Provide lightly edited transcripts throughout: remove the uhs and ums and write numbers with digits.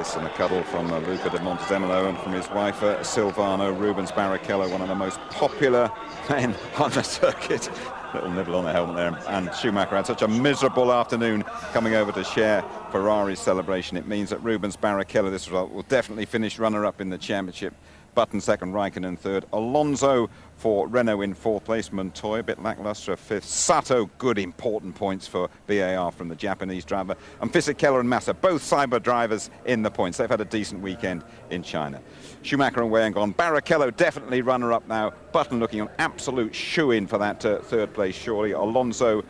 kiss and a cuddle from Luca de Montezemolo and from his wife Silvano. Rubens Barrichello, one of the most popular men on the circuit. Little nibble on the helmet there. And Schumacher had such a miserable afternoon coming over to share Ferrari's celebration. It means that Rubens Barrichello, this result, will definitely finish runner-up in the championship. Button second, Raikkonen third. Alonso for Renault in fourth place. Montoya, a bit lacklustre, fifth. Sato, good important points for VAR from the Japanese driver. And Fisichella and Massa, both cyber drivers in the points. They've had a decent weekend in China. Schumacher away and gone. Barrichello definitely runner-up now. Button looking an absolute shoe-in for that third place, surely. Alonso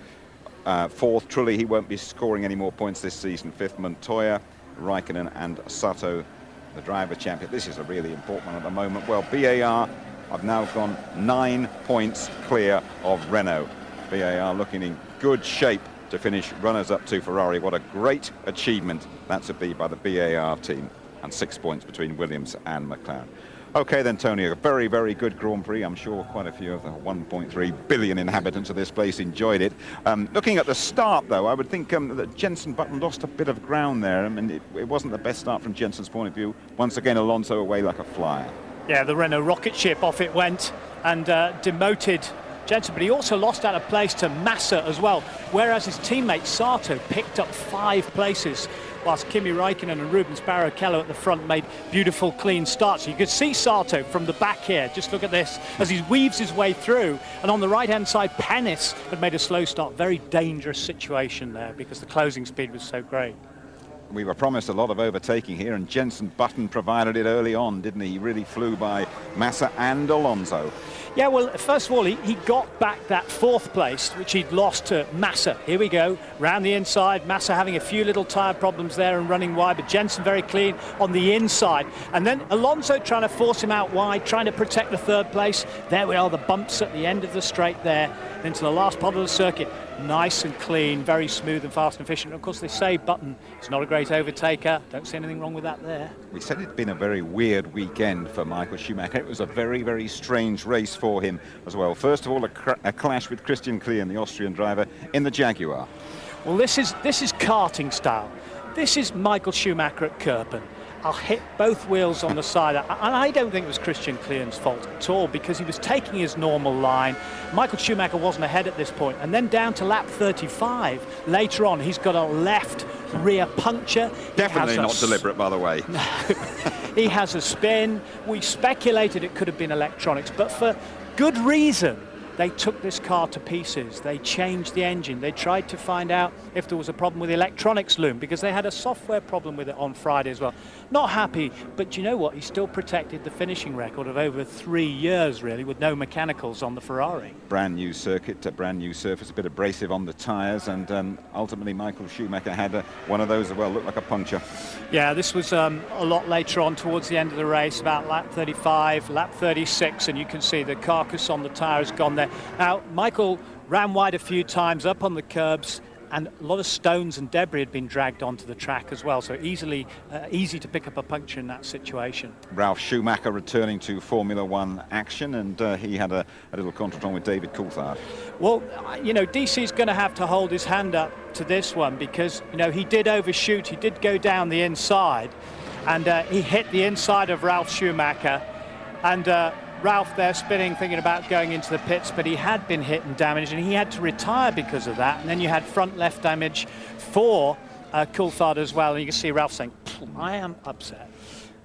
fourth. Trulli, he won't be scoring any more points this season. Fifth, Montoya, Raikkonen and Sato, the driver champion. This is a really important one at the moment. Well, BAR have now gone 9 points clear of Renault. BAR looking in good shape to finish runners-up to Ferrari. What a great achievement that would be by the BAR team. And 6 points between Williams and McLaren. Okay then, Tony, a very, very good Grand Prix. I'm sure quite a few of the 1.3 billion inhabitants of this place enjoyed it. Looking at the start, though, I would think that Jenson Button lost a bit of ground there. I mean, it wasn't the best start from Jenson's point of view. Once again, Alonso away like a flyer. Yeah, the Renault rocket ship, off it went and demoted Jenson, but he also lost out of place to Massa as well, whereas his teammate Sato picked up 5 places, whilst Kimi Raikkonen and Rubens Barrichello at the front made beautiful, clean starts. You could see Sato from the back here. Just look at this as he weaves his way through. And on the right-hand side, Pennis had made a slow start. Very dangerous situation there because the closing speed was so great. We were promised a lot of overtaking here, and Jenson Button provided it early on, didn't he? He really flew by Massa and Alonso. Yeah, well, first of all, he got back that 4th place, which he'd lost to Massa. Here we go, round the inside. Massa having a few little tyre problems there and running wide, but Jenson very clean on the inside. And then Alonso trying to force him out wide, trying to protect the 3rd place. There we are, the bumps at the end of the straight there, into the last part of the circuit. Nice and clean, very smooth and fast and efficient. Of course, they say Button is not a great overtaker. Don't see anything wrong with that there. We said it'd been a very weird weekend for Michael Schumacher. It was a very, very strange race for him as well. First of all, a clash with Christian Klien, the Austrian driver, in the Jaguar. Well, this is karting style. This is Michael Schumacher at Kirpen. I'll hit both wheels on the side. And I don't think it was Christian Klien's fault at all, because he was taking his normal line. Michael Schumacher wasn't ahead at this point. And then down to lap 35, later on, he's got a left rear puncture. Definitely not deliberate, by the way. No. He has a spin. We speculated it could have been electronics, but for good reason. They took this car to pieces. They changed the engine. They tried to find out if there was a problem with the electronics loom, because they had a software problem with it on Friday as well. Not happy, but you know what? He still protected the finishing record of over 3 years, really, with no mechanicals on the Ferrari. Brand new circuit, a brand new surface, a bit abrasive on the tyres, and ultimately Michael Schumacher had one of those as well, looked like a puncture. Yeah, this was a lot later on towards the end of the race, about lap 35, lap 36, and you can see the carcass on the tyre has gone there. Now, Michael ran wide a few times up on the curbs, and a lot of stones and debris had been dragged onto the track as well, so easy to pick up a puncture in that situation. Ralf Schumacher returning to Formula One action, and he had a little contretemps with David Coulthard. Well, you know, DC's going to have to hold his hand up to this one, because, you know, he did overshoot, he did go down the inside, and he hit the inside of Ralf Schumacher, and Ralph there spinning, thinking about going into the pits, but he had been hit and damaged, and he had to retire because of that. And then you had front left damage for Coulthard as well, and you can see Ralph saying, I am upset.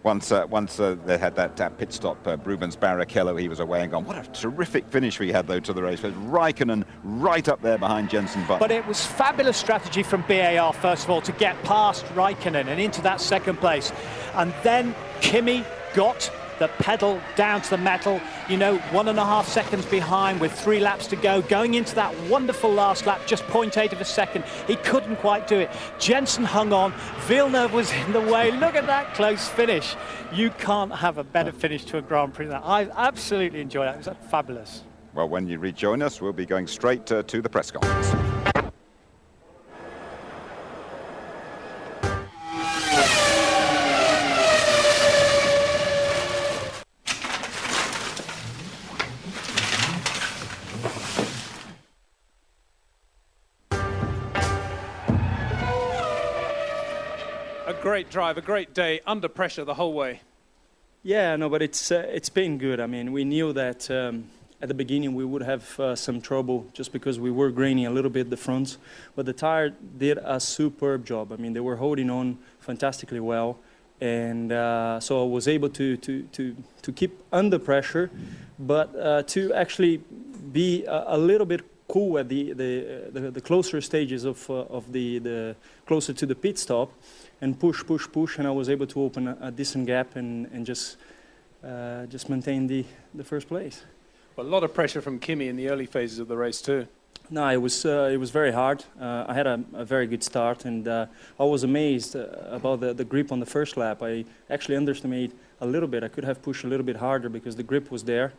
Once they had that pit stop, Rubens Barrichello, he was away and gone. What a terrific finish we had, though, to the race. Raikkonen right up there behind Jenson Button. But it was fabulous strategy from BAR, first of all, to get past Raikkonen and into that 2nd place. And then Kimi got the pedal down to the metal, you know, 1.5 seconds behind with 3 laps to go, going into that wonderful last lap, just 0.8 of a second. He couldn't quite do it. Jenson hung on, Villeneuve was in the way. Look at that close finish. You can't have a better finish to a Grand Prix than that. I absolutely enjoyed that. It was fabulous. Well, when you rejoin us, we'll be going straight to the press conference. great drive, a great day, under pressure the whole way. Yeah, no, but it's been good. I mean, we knew that at the beginning we would have some trouble just because we were graining a little bit the fronts, but the tire did a superb job. I mean, they were holding on fantastically well, and so I was able to keep under pressure, but to actually be a little bit cool at the closer stages of the closer to the pit stop, and push, and I was able to open a decent gap and just maintain the first place. Well, a lot of pressure from Kimi in the early phases of the race too. No, it was very hard. I had a very good start, and I was amazed about the grip on the first lap. I actually underestimated a little bit. I could have pushed a little bit harder because the grip was there.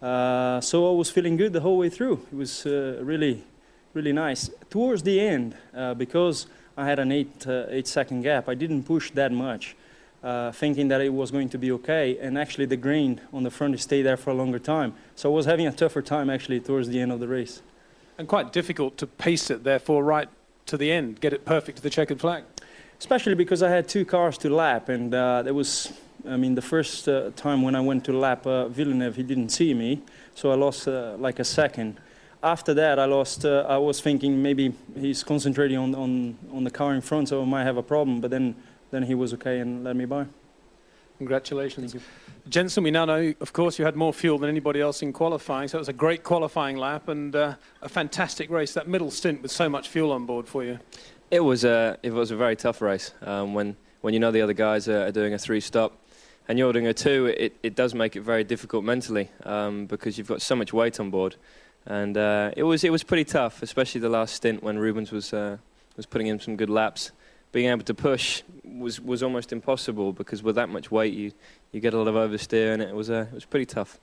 So I was feeling good the whole way through. It was really nice. Towards the end, because I had an 8-second gap, I didn't push that much, thinking that it was going to be okay. And actually the grain on the front stayed there for a longer time. So I was having a tougher time actually towards the end of the race. And quite difficult to pace it, therefore, right to the end, get it perfect to the checkered flag. Especially because I had 2 cars to lap, and there was, I mean, the first time when I went to lap Villeneuve, he didn't see me, so I lost like a second. After that, I was thinking maybe he's concentrating on the car in front, so I might have a problem, but then he was okay and let me by. Congratulations. Thank you. Jensen, we now know, of course, you had more fuel than anybody else in qualifying, so it was a great qualifying lap and a fantastic race. That middle stint with so much fuel on board for you. It was a very tough race. When you know the other guys are doing a 3-stop and you're doing a 2, it does make it very difficult mentally because you've got so much weight on board. And it was pretty tough, especially the last stint when Rubens was putting in some good laps. Being able to push was almost impossible because with that much weight you get a lot of oversteer, and it was pretty tough.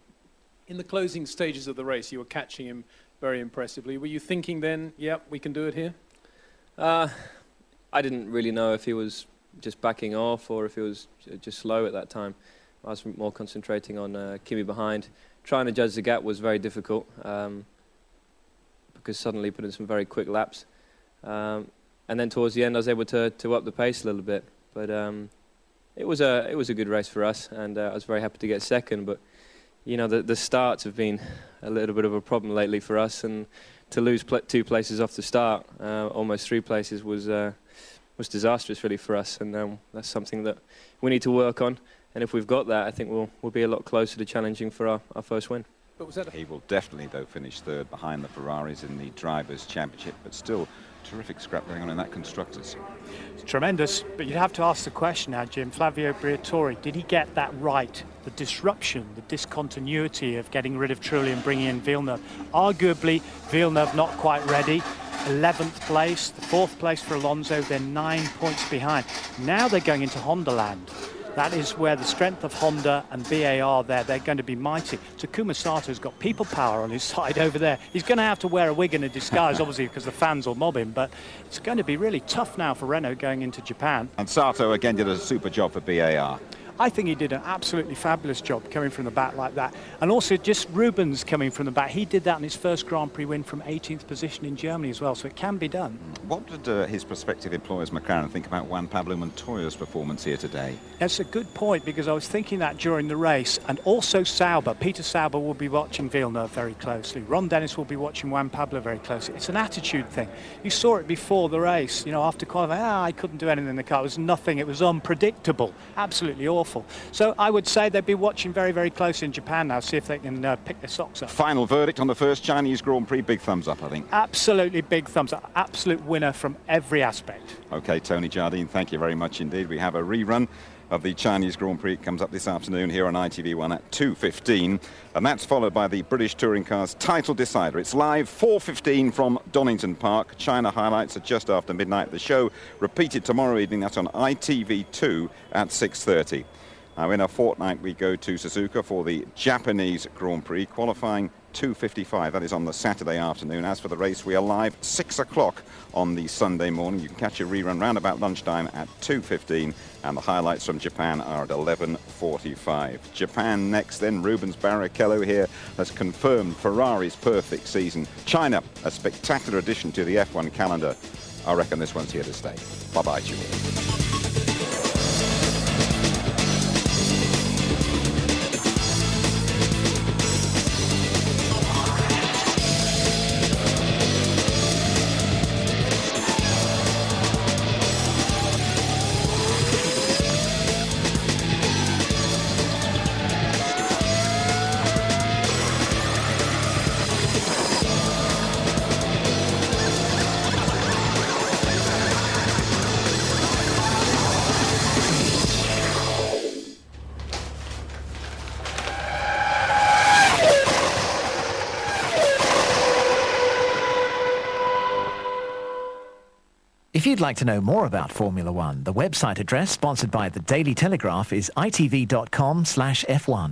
In the closing stages of the race, you were catching him very impressively. Were you thinking then, yep, we can do it here? I didn't really know if he was just backing off or if he was just slow at that time. I was more concentrating on Kimi behind. Trying to judge the gap was very difficult because suddenly put in some very quick laps. And then towards the end, I was able to up the pace a little bit. But it was a good race for us, and I was very happy to get second. But you know, the starts have been a little bit of a problem lately for us, and to lose 2 places off the start, almost 3 places, was disastrous really for us. And that's something that we need to work on. And if we've got that, I think we'll be a lot closer to challenging for our first win. But was that He will definitely, though, finish third behind the Ferraris in the Drivers' Championship, but still terrific scrap going on in that Constructors. It's tremendous, but you'd have to ask the question now, Jim. Flavio Briatore, did he get that right? The disruption, the discontinuity of getting rid of Trulli and bringing in Villeneuve. Arguably, Villeneuve not quite ready. 11th place, the 4th place for Alonso, they're 9 points behind. Now they're going into Honda land. That is where the strength of Honda and BA are there. They're going to be mighty. Takuma Sato's got people power on his side over there. He's going to have to wear a wig and a disguise, obviously, because the fans will mob him. But it's going to be really tough now for Renault going into Japan. And Sato, again, did a super job for BAR. I think he did an absolutely fabulous job coming from the back like that. And also just Rubens coming from the back. He did that in his first Grand Prix win from 18th position in Germany as well, so it can be done. What did his prospective employers, McLaren, think about Juan Pablo Montoya's performance here today? That's a good point, because I was thinking that during the race. And also Sauber. Peter Sauber will be watching Villeneuve very closely. Ron Dennis will be watching Juan Pablo very closely. It's an attitude thing. You saw it before the race, you know, after qualifying. I couldn't do anything in the car. It was nothing. It was unpredictable. Absolutely awful. So I would say they'd be watching very, very close in Japan now, see if they can pick their socks up. Final verdict on the first Chinese Grand Prix. Big thumbs up, I think. Absolutely big thumbs up. Absolute winner from every aspect. OK, Tony Jardine, thank you very much indeed. We have a rerun of the Chinese Grand Prix. It comes up this afternoon here on ITV1 at 2:15. And that's followed by the British Touring Cars title decider. It's live 4:15 from Donington Park. China highlights are just after midnight. The show repeated tomorrow evening. That's on ITV2 at 6:30. Now, in a fortnight, we go to Suzuka for the Japanese Grand Prix, qualifying 2:55. That is on the Saturday afternoon. As for the race, we are live 6 o'clock on the Sunday morning. You can catch a rerun round about lunchtime at 2:15, and the highlights from Japan are at 11:45. Japan next, then Rubens Barrichello here has confirmed Ferrari's perfect season. China, a spectacular addition to the F1 calendar. I reckon this one's here to stay. Bye-bye to you all. If you'd like to know more about Formula One, the website address sponsored by the Daily Telegraph is itv.com/F1.